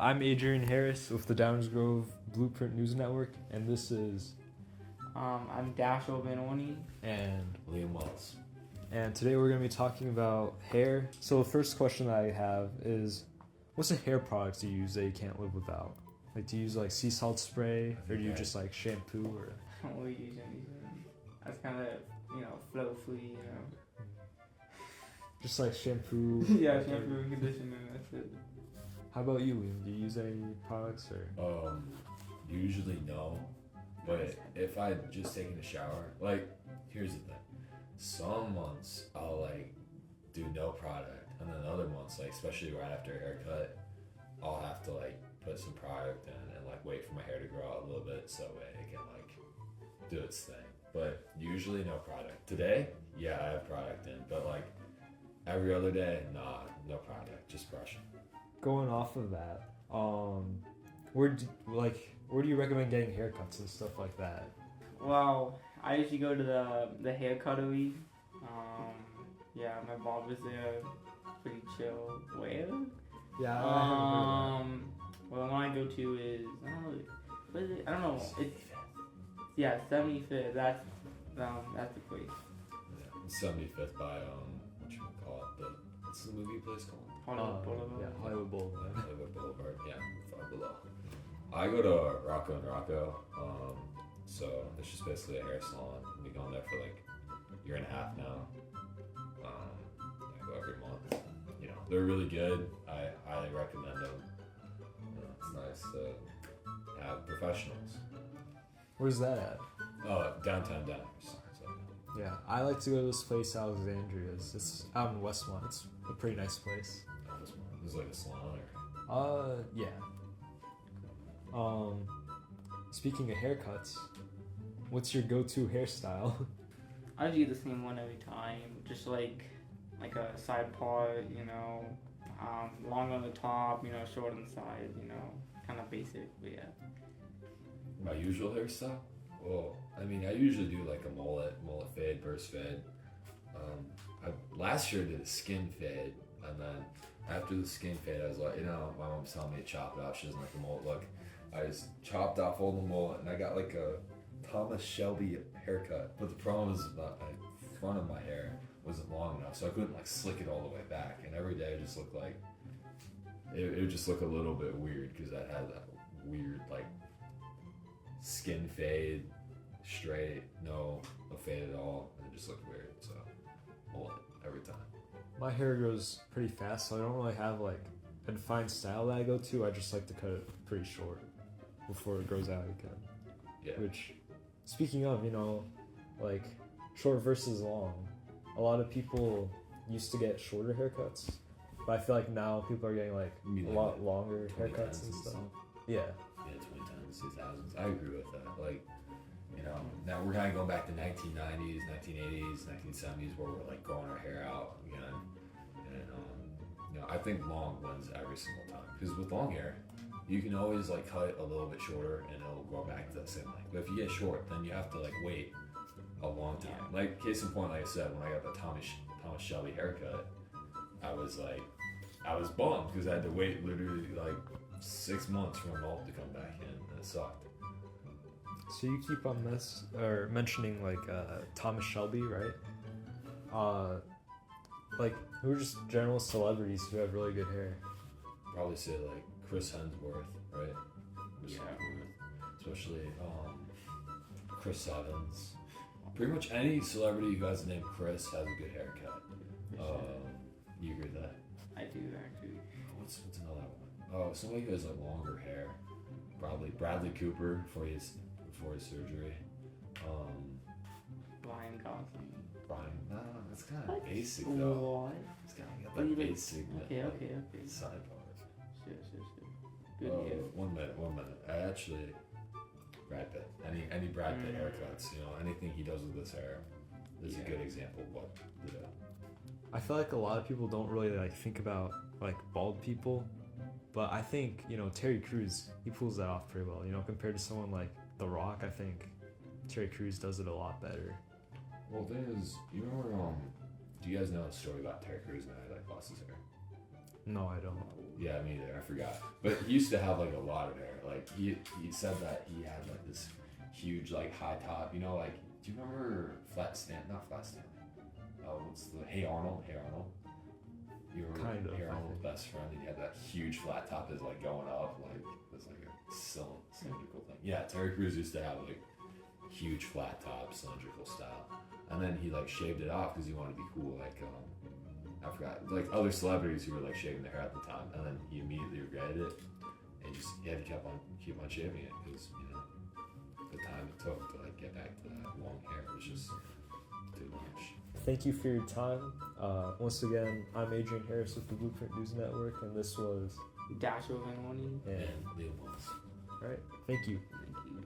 I'm Adrian Harris with the Downers Grove Blueprint News Network, and this is... I'm Dashiell Vanoni. And Liam Wells. And today we're going to be talking about hair. So the first question that I have is, what's a hair product you use that you can't live without? Like, do you use like sea salt spray, or do you just like shampoo, or? We use that's kind of flow free, Just like shampoo. Yeah, shampoo and conditioner. That's it. How about you, Liam? Do you use any products or? Usually no, but if I just taken a shower, like, here's the thing. Some months I'll like do no product, and then other months, like especially right after a haircut, I'll have to like put some product in and like wait for my hair to grow out a little bit so it can like do its thing. But usually no product. Today, yeah, I have product in, but like every other day, nah, no product, just brushing. Going off of that, where do you recommend getting haircuts and stuff like that? Well, I usually go to the hair cuttery. Yeah, my barber's there, pretty chill. Where? Yeah. Well, the one I go to is what is it? I don't know. It's 75th. That's the place. Yeah, 75th by what's the movie place called? Hollywood Boulevard. Yeah, Hollywood Boulevard. Hollywood Boulevard, yeah, Five Below. I go to Rocco and Rocco, so it's just basically a hair salon. I've been going there for like a year and a half now. I go every month. They're really good. I highly recommend them. It's nice to have professionals. Where's that at? Downtown Denver. So. Yeah, I like to go to this place, Alexandria's. It's out in Westmont. It's a pretty nice place. There's like a salon Yeah. Speaking of haircuts, what's your go-to hairstyle? I usually get the same one every time, just like a side part, long on the top, short on the side, kind of basic, but yeah. My usual hairstyle? Well, I mean, I usually do like a mullet fade, burst fade. Last year I did a skin fade, and then after the skin fade, I was like, my mom's telling me to chop it off. She doesn't like the mullet look. I just chopped off all the mullet, and I got like a Thomas Shelby haircut. But the problem is the front of my hair wasn't long enough, so I couldn't like slick it all the way back. And every day it just looked like it would just look a little bit weird because I had that weird like skin fade, straight, no fade at all, and it just looked weird. So mullet every time. My hair grows pretty fast, so I don't really have like a defined style that I go to. I just like to cut it pretty short before it grows out again. Yeah. Which, speaking of, like short versus long, a lot of people used to get shorter haircuts, but I feel like now people are getting like a lot longer haircuts and stuff. Yeah. Yeah, 2010s, 2000s. I agree with that. Like, now we're kind of going back to 1990s, 1980s, 1970s, where we're like growing our hair out again. And I think long wins every single time, because with long hair, you can always like cut it a little bit shorter and it'll grow back to the same length. But if you get short, then you have to like wait a long time. Yeah. Like case in point, like I said, when I got the Thomas Shelby haircut, I was bummed because I had to wait literally like 6 months for my mullet to come back in, and it sucked. So you keep on mentioning like Thomas Shelby, right? Like, who are just general celebrities who have really good hair? Probably say like Chris Hemsworth, right? Yeah. Especially Chris Evans. Pretty much any celebrity who has the name Chris has a good haircut. You agree with that? I do actually. What's another one? Oh, somebody who has like longer hair. Probably Bradley Cooper before his surgery. Ryan Gosling. That's kind of basic though. What? It's kind of got that basic. Okay. Side part. Sure. Good hair. 1 minute. Actually, Brad Pitt. Any Brad Pitt haircuts, anything he does with his hair is a good example of what to do. I feel like a lot of people don't really like think about like bald people, but I think Terry Crews, he pulls that off pretty well. Compared to someone like The Rock, I think Terry Crews does it a lot better. Well, the thing is, you remember, do you guys know a story about Terry Crews and how he like lost his hair? No, I don't. Yeah, me either. I forgot. But he used to have like a lot of hair. Like he said that he had like this huge like high top. You know, like do you remember not Flat Stanley? Oh, what's the Hey Arnold? Hey Arnold. You were Kind of, Hey I Arnold's think. best friend. He had that huge flat top that's like going up, like it's like a cylindrical thing. Yeah, Terry Crews used to have like huge flat top, cylindrical style, and then he like shaved it off because he wanted to be cool. Like I forgot, like other celebrities who were like shaving their hair at the time, and then he immediately regretted it, and he had to keep on shaving it because you know the time it took to like get back to that long hair was just too much. Thank you for your time. Once again, I'm Adrian Harris with the Blueprint News Network, and this was Dash over 1. and And Neil Moss. all right. Thank you. Thank you.